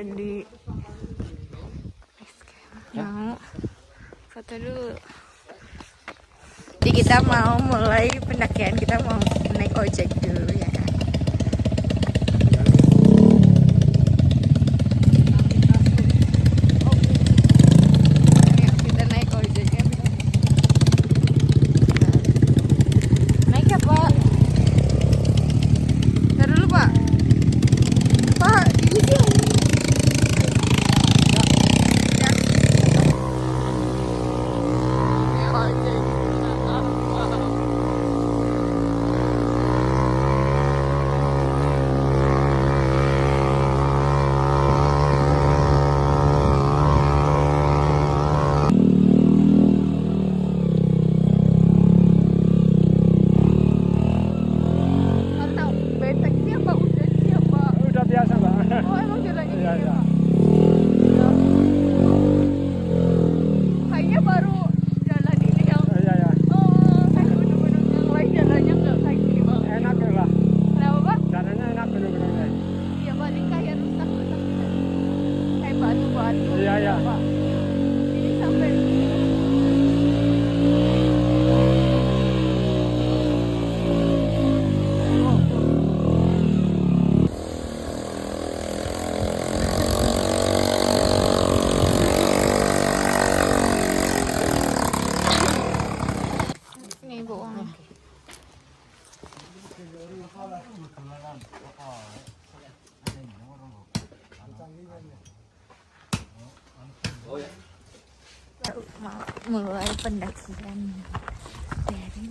di mau foto dulu. Jadi kita mau mulai pendakian, kita mau naik ojek dulu ya kan. Ayo kita naik ojek ya. Naik ya Pak? Ntar dulu Pak. Pak, ini sih. Mulai pendakian dari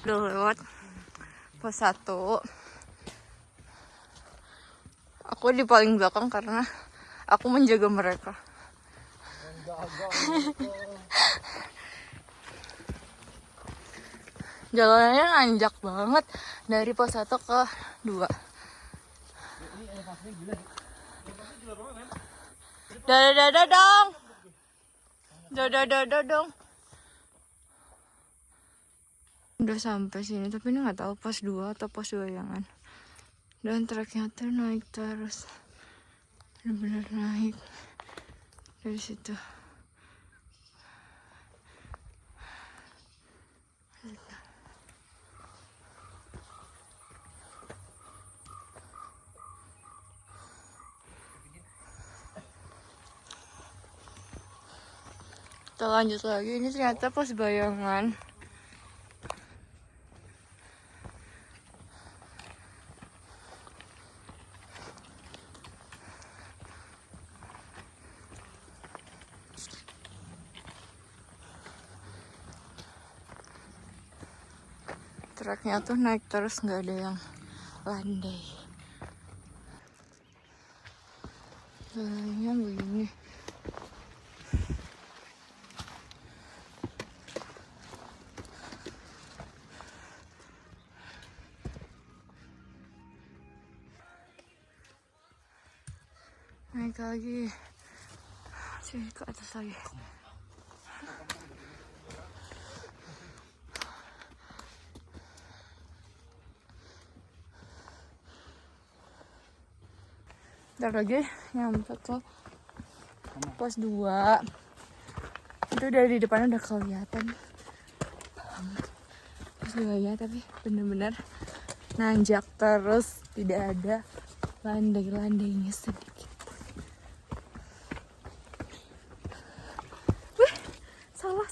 udah lewat pos 1. Aku di paling belakang karena aku menjaga mereka. Jalanannya nanjak banget dari pos 1 ke 2. Dadah dong. Dadah dong. Udah sampai sini tapi ini nggak tahu pos 2 atau pos 2 jangan. Dan treknya tuh naik terus. Bener-bener naik dari situ. Kita lanjut lagi, ini ternyata pos Bayangan. Treknya tuh naik terus, nggak ada yang landai. Jalannya begini. Naik lagi. Sini ke atas lagi. Ntar lagi nyampe ke pos 2. Itu dari depan udah kelihatan pos 2 ya, tapi bener-bener nanjak terus, tidak ada landai-landainya sedikit. Wih, salah.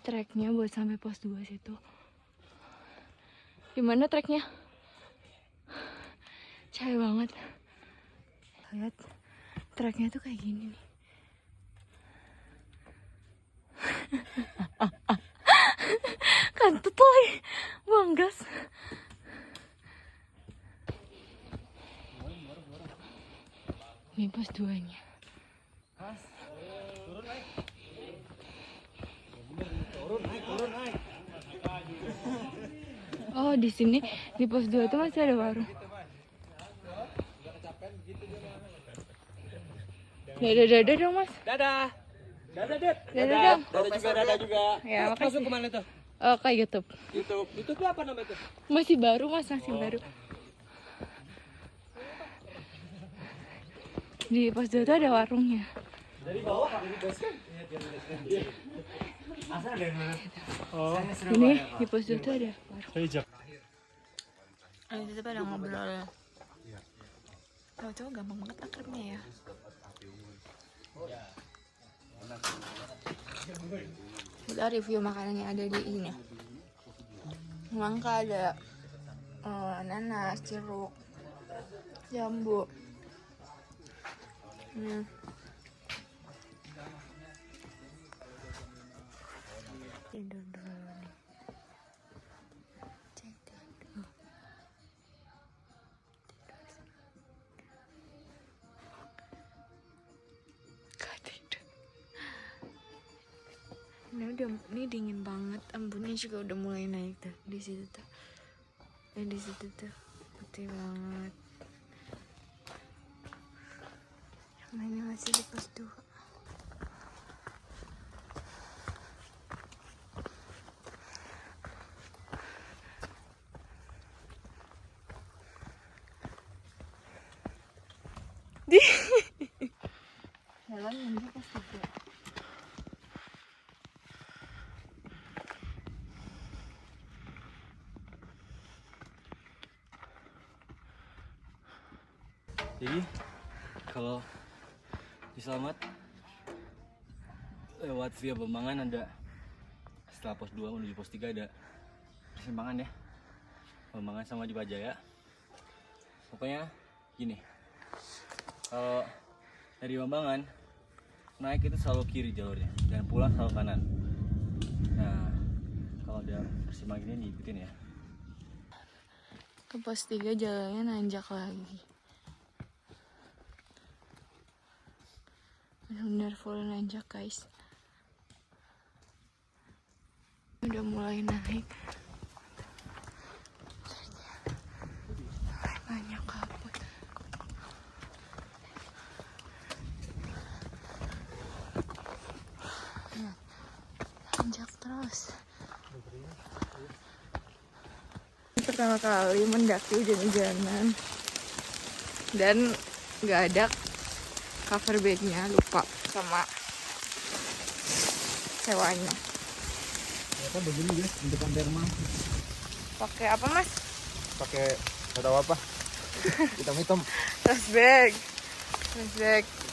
Treknya buat sampai pos 2 situ. Gimana treknya? Capek banget. Lihat, treknya tuh kayak gini nih. Kantut lagi, buang gas. Ini pos 2-nya. Oh, di sini di pos 2 itu masih ada warung. Dadah dong, Mas. Dadah. Dadah, Dad. Dadah dong. Dadah juga. Ya, Masuk makasih. kemana tuh? Ke YouTube. YouTube apa namanya tuh? Masih baru, Mas, masih baru. Di pos 2 itu ada warungnya. Dari bawah, dari basecamp. Asal ada mana? Oh, Ini di pos 2 itu ada warung. hijab. Itu pada ngobrol. Cowok-cowok gampang banget akrabnya ya. Kita review makanan yang ada di ini. Mangga ada nanas, jeruk, jambu. Tidur dulu nih. Tidur. Ini dingin banget, embunnya juga udah mulai naik tuh di situ tuh. Di situ tuh putih banget. Yang ini masih di pos 2. Jalan ini pos 3. Jadi kalau di Selamat lewat via Bambangan ada, setelah pos 2 menuju pos 3 ada persimpangan ya, Bambangan sama Dipajaya. Pokoknya gini, kalau dari Bambangan naik itu selalu kiri jalurnya dan pulang selalu kanan. Nah, kalau ada persimpangan ini diikutin ya. Ke pos 3 jalannya nanjak lagi. Benar full nanjak, guys. Udah mulai naik. Banyak kabut. Nanjak terus. Pertama kali mendaki hujan-hujanan dan nggak ada cover bagnya, lupa sama sewanya. Ternyata begini guys, bentukan thermal. Pakai apa, Mas? Pakai nggak tahu apa. Hitam-hitam. Trash bag.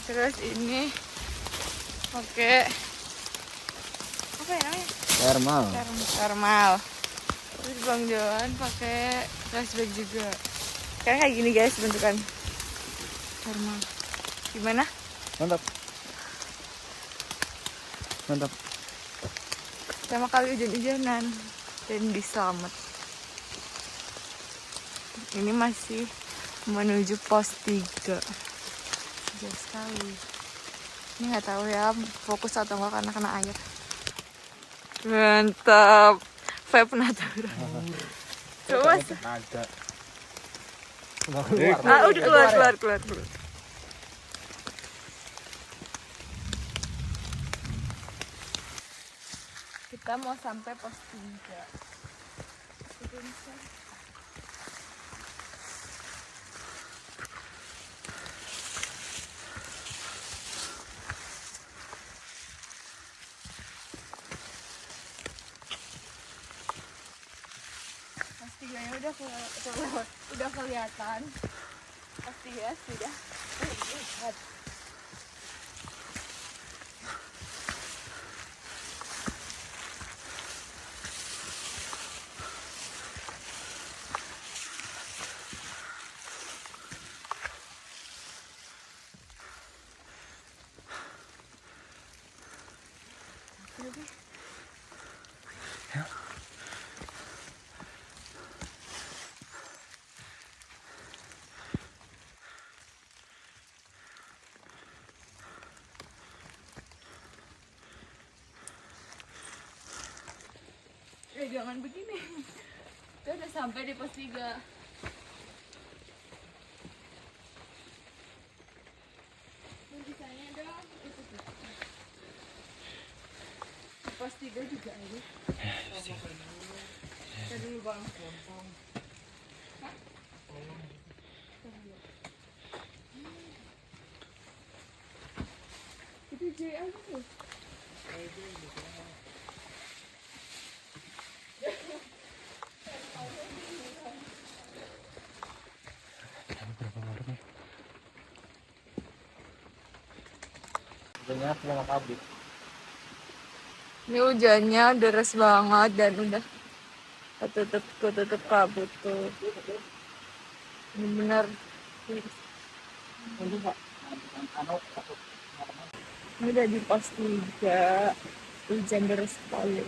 Terus ini pakai apa ya namanya? Thermal. Terus Bang Johan pakai trash bag juga. Kayak gini guys bentukan thermal. Gimana? Mantap. Pertama kali hujan-hujanan dan di Selamat. Ini masih menuju pos 3. Jauh sekali. Ini nggak tahu ya fokus atau enggak karena kena air. Mantap. Vape natural. Coba Mas. Ada. Udah keluar. Kita mau sampai pos 3. Pos 3-nya udah kelihatan. Pos 3 sudah terlihat. jangan begini. Kita udah sampai di pos 3. Bisanya dong, itu tuh. Di pos 3 juga ada. Kita dulu bang. Itu J apa tuh? Sebenarnya pulang kabut. Ini hujannya deras banget dan udah ketutup kabut tuh. Ini benar. Ini udah di pos 3. Hujan deras sekali.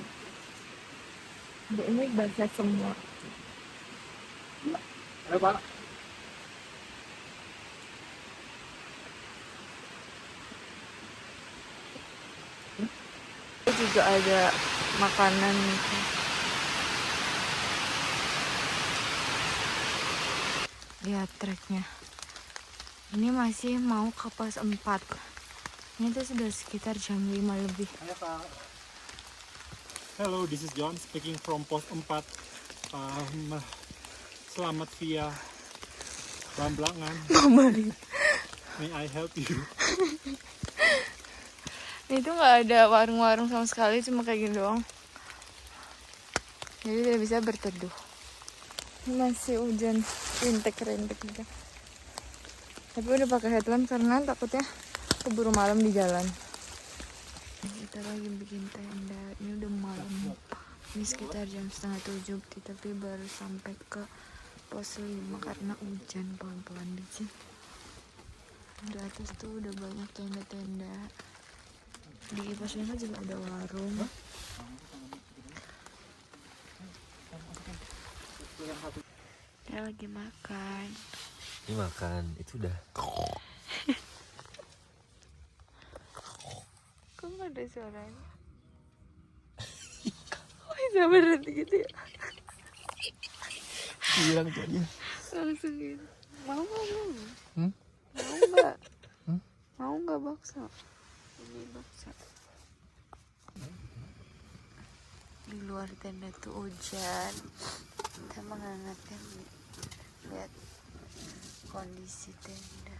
Ini basah semua. Ayo Pak. Juga ada makanan. Lihat treknya. Ini masih mau ke pos 4. Ini tuh sudah sekitar jam 5 lebih. Halo Pak. Hello, this is John speaking from Pos 4. Selamat via Bamblangan. May I help you? Ini tuh nggak ada warung-warung sama sekali, cuma kayak gini doang. Jadi tidak bisa berteduh. Masih hujan rintik-rintik gitu. Tapi udah pakai headlamp karena takutnya keburu malam di jalan. Kita lagi bikin tenda. Ini udah malam. Ini sekitar jam 6:30, tapi baru sampai ke pos 5 karena hujan pelan-pelan di sini. Di atas tuh udah banyak tenda-tenda. Di pos 5 juga ada warung. Kita lagi makan. Ini makan, itu udah. Kok nggak ada suaranya? Kok bisa berhenti gitu ya? Hilang tuh dia. Langsung gitu. Mau nggak mau? Hmm? Mau nggak? Mau nggak bakso? Ini bakso. Di luar tenda tuh hujan. Kita menghangatkan. Lihat kondisi tenda.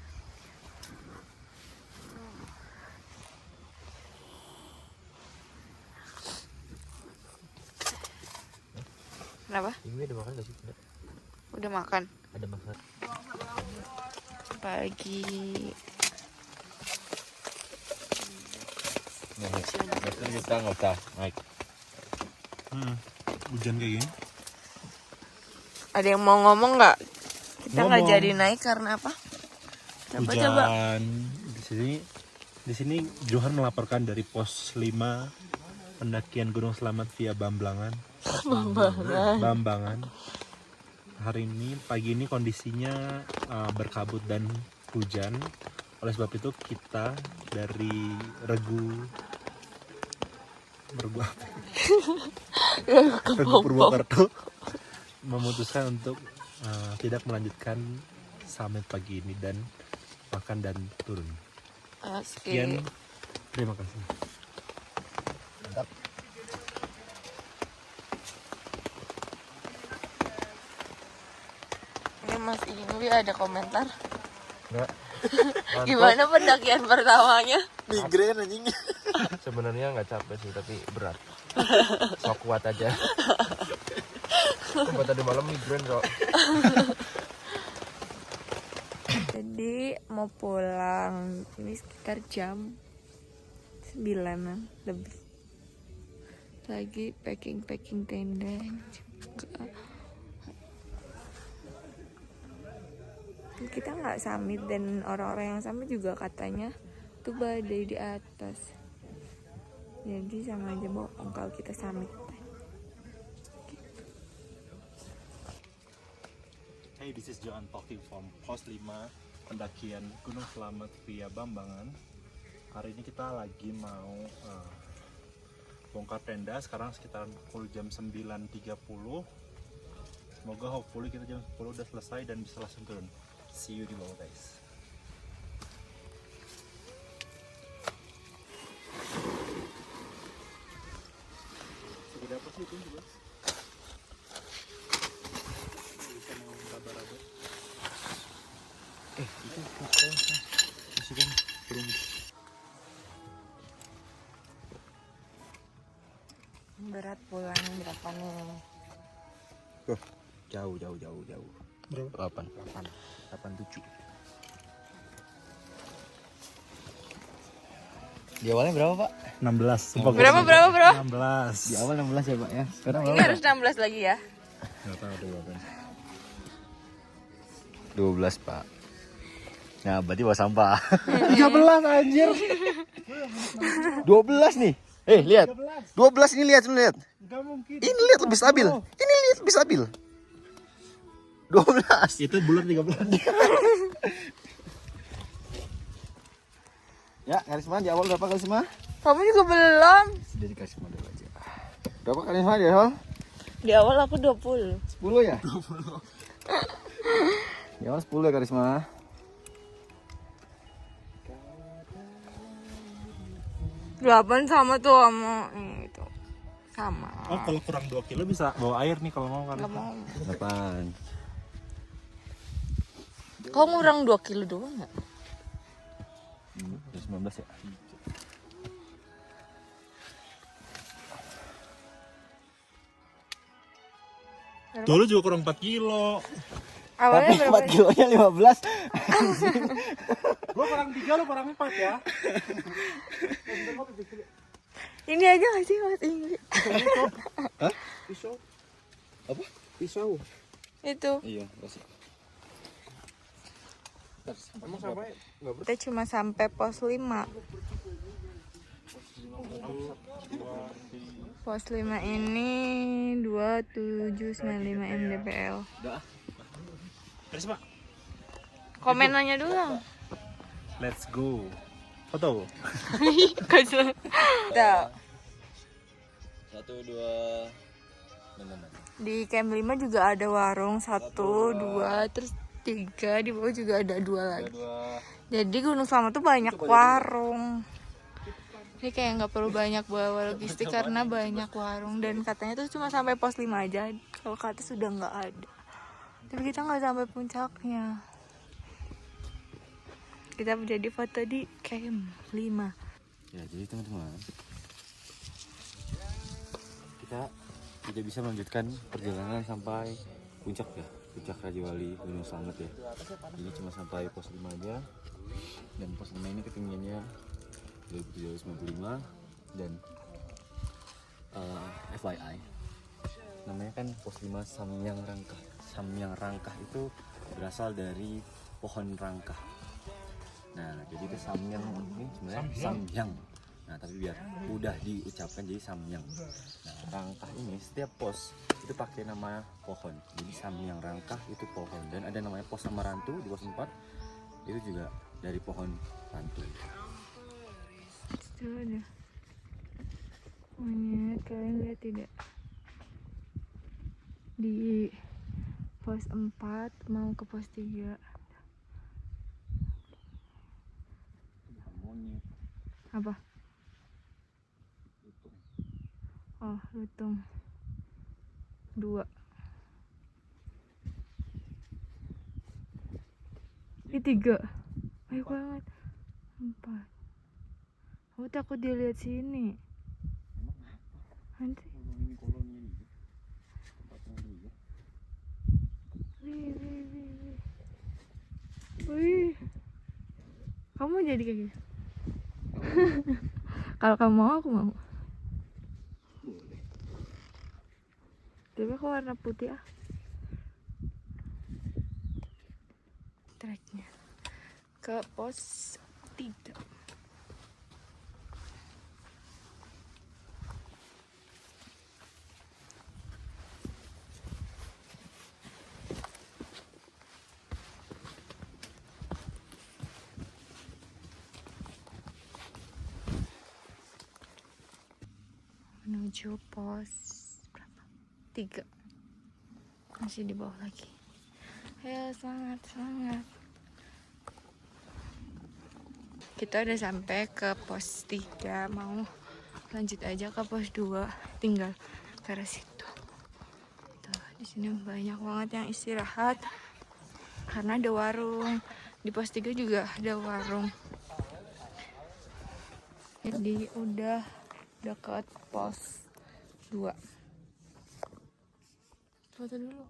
Kenapa? Ini ada makan gak sih? Udah makan? Ada makan. Pagi. Nah, kita nggak usah naik. Hujan kayak gini. Ada yang mau ngomong nggak? Kita nggak Ngomong. jadi naik karena apa? Coba. Hujan. Di sini Johan melaporkan dari pos 5 pendakian Gunung Selamat via Bamblangan. Bambangan. Hari ini pagi ini kondisinya berkabut dan hujan. Oleh sebab itu kita dari Regu Purwokerto memutuskan untuk tidak melanjutkan summit pagi ini dan makan dan turun. Sekian, terima kasih. Mantap. Ini Mas Ingwi ada komentar. Enggak. Gimana pendakian pertamanya? Migrain anjing. Sebenarnya nggak capek sih, tapi berat. Sok kuat aja. Sampai tadi malam migrain kok. Jadi mau pulang. Ini sekitar jam 9-an lebih. Lagi packing tenda juga. Kita nggak summit dan orang-orang yang summit juga katanya tuh badai di atas. Jadi sama aja bohong kalau kita summit. Hey, this is Johan talking from Pos 5 pendakian Gunung Selamat via Bambangan. Hari ini kita lagi mau bongkar tenda. Sekarang sekitar pukul jam 9.30. Semoga hopefully kita jam 10 udah selesai dan bisa langsung turun. See you di bawah guys. Segede apa sih itu juga? Bisa mau raba-raba. Itu masukin turun. Berat pulang berapa nih? Jauh. Berapa? 87. Di awalnya berapa Pak? 16. Sumpah gua Berapa, sih. berapa, bro? 16. Di awal 16 ya Pak ya. Sekarang Ini harus 16 lagi ya. Enggak tahu ada berapa. 12 Pak. Nah berarti bawa sampah. 13 anjir. 12 nih. Lihat. 12 ini lihat. Enggak mungkin. Ini lihat lebih stabil. Ini lihat lebih stabil. 12. Itu bulan 13. Ya, Karisma di awal berapa Karisma? Kamu juga belum. Sudah di Karisma dulu aja. Berapa Karisma di awal? Di awal aku 20. 10 ya? 20. Di awal 10 ya Karisma. Delapan sama tuh sama itu. Sama. Oh, kalau kurang 2 kilo bisa bawa air nih kalau mau kan. Nggak mau. 8. Kau ngurang 2 kilo doang nggak? 19 ya? Dulu juga kurang 4 kilo. Awalnya Tapi berapa? 4 kilonya 15. Gua kurang 3, lu kurang 4 ya. Ini aja nggak sih Mas Ingri? Hah? Pisau. Apa? Pisau. Itu. Iya, kasih. Emang sampai Kita cuma sampai pos 5. Pos 5 ini 2795 mdpl. Udah. Karisma, Komenannya dulu. let's go. Foto. Kita 1 2 di camp 5 juga ada warung 1, 2, terus 3, di bawah juga ada 2 lagi. 2. Jadi Gunung Slamet tuh banyak warung. Ini kayak nggak perlu banyak bawa logistik karena banyak warung, dan katanya tuh cuma sampai pos 5 aja. Kalau ke atas sudah nggak ada. Tapi kita nggak sampai puncaknya. Kita menjadi foto di camp 5. Ya, jadi teman-teman, kita tidak bisa melanjutkan perjalanan sampai puncak ya, puncak Raja Wali Gunung Slamet ya. Ini cuma sampai pos 5 aja, dan pos 5 ini ketinggiannya 2795, dan FYI namanya kan pos 5 Samyang Rangkah. Samyang Rangkah itu berasal dari pohon rangkah. Nah, jadi itu Samyang ini sebenarnya Samyang. Nah, tapi biar mudah diucapkan jadi Samyang. Nah, rangkah ini setiap pos itu pakai nama pohon. Jadi Samyang Rangkah itu pohon, dan ada namanya pos Samarantu di pos 4 itu juga dari pohon rantu. Itu ada monyet, kalian lihat tidak? Di pos 4 mau ke pos 3. Monyet Apa? itu. Oh, lutung 2. Ini 3. Banyak banget. 4. Aku takut dia lihat sini. Nanti. Wih. Wih. Kamu jadi kayak gitu? Kalau kamu mau, aku mau. Tapi aku warna putih ah. Treknya ke pos 3. menuju pos berapa? 3. Masih di bawah lagi. Ayo semangat. Kita udah sampai ke pos 3, mau lanjut aja ke pos 2, tinggal ke arah situ. Tuh, di sini banyak banget yang istirahat karena ada warung. Di pos 3 juga ada warung. Jadi udah dekat pos 2. Foto dulu.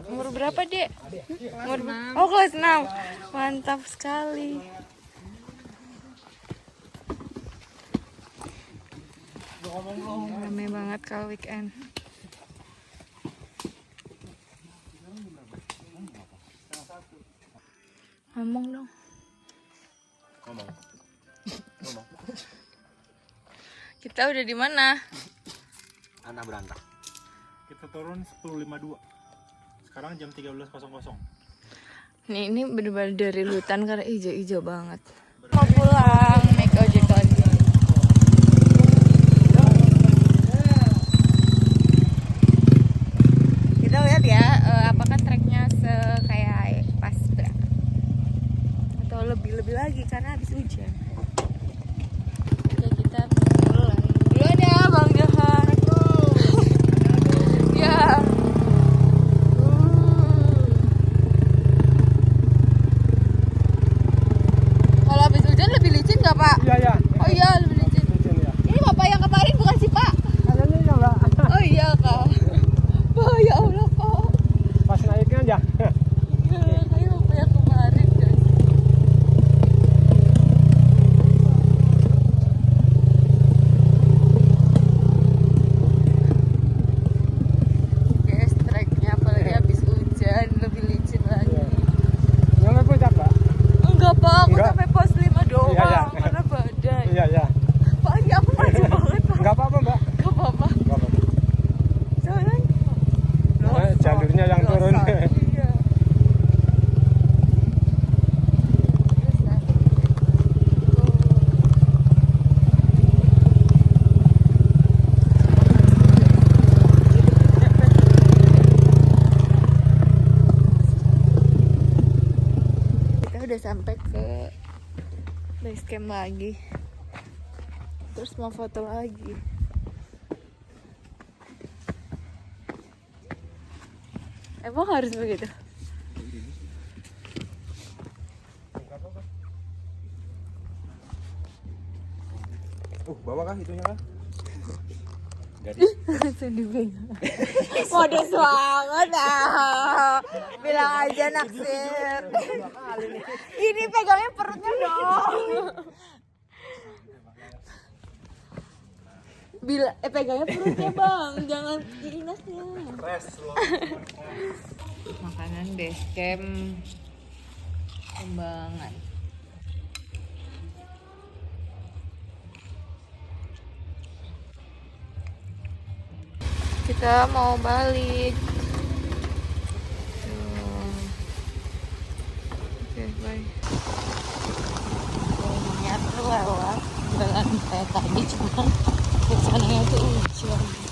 Umur berapa, Dek? Umur Oh, kelas 6. Mantap sekali. Ramai banget kalau weekend. Ngomong dong. Ngomong. Kita udah di mana? Anak berantak. Kita turun 10.52. Sekarang jam 13.00. Ini bener-bener dari hutan karena hijau-hijau banget. Mau pulang, naik ojek lagi. Kita lihat ya, apakah treknya kayak pas berapa? Atau lebih lagi karena habis hujan. Ya kita pulang. Duluan ya, Bang Johan. Ya. Pak. Iya. Oh iya, lebih licin. Ya. Ini Bapak yang kemarin bukan sih, Pak? Adanya enggak. Oh iya, Kak. Oh ya Allah, Pak. Pas naiknya aja. Iya, kayak Bapak yang kemarin, guys. Guys, treknya apalagi habis hujan, lebih licin lagi. Yang apa Pak? Enggak, Pak. Aku Enggak. sampai pos 5 doang. Iya. Karena badai. Iya. Pak, ini aku maju banget, Pak. Enggak apa-apa, Mbak. Enggak apa-apa. Enggak apa-apa. Soalnya Jalurnya yang turun. Iya. Kita udah sampai ke base camp lagi. Terus mau foto lagi. Emang harus begitu? Bawa kah itunya kah? Langsung dipegang. Modus banget ah. Bilang aja naksir. Ini pegangnya perutnya dong. Pegangnya perutnya, Bang. Jangan inasnya. Makanan base camp Kembangan. Kita mau balik. Oke, bye. Niat lewat jalan kayak tadi cuma kesananya tuh hujan.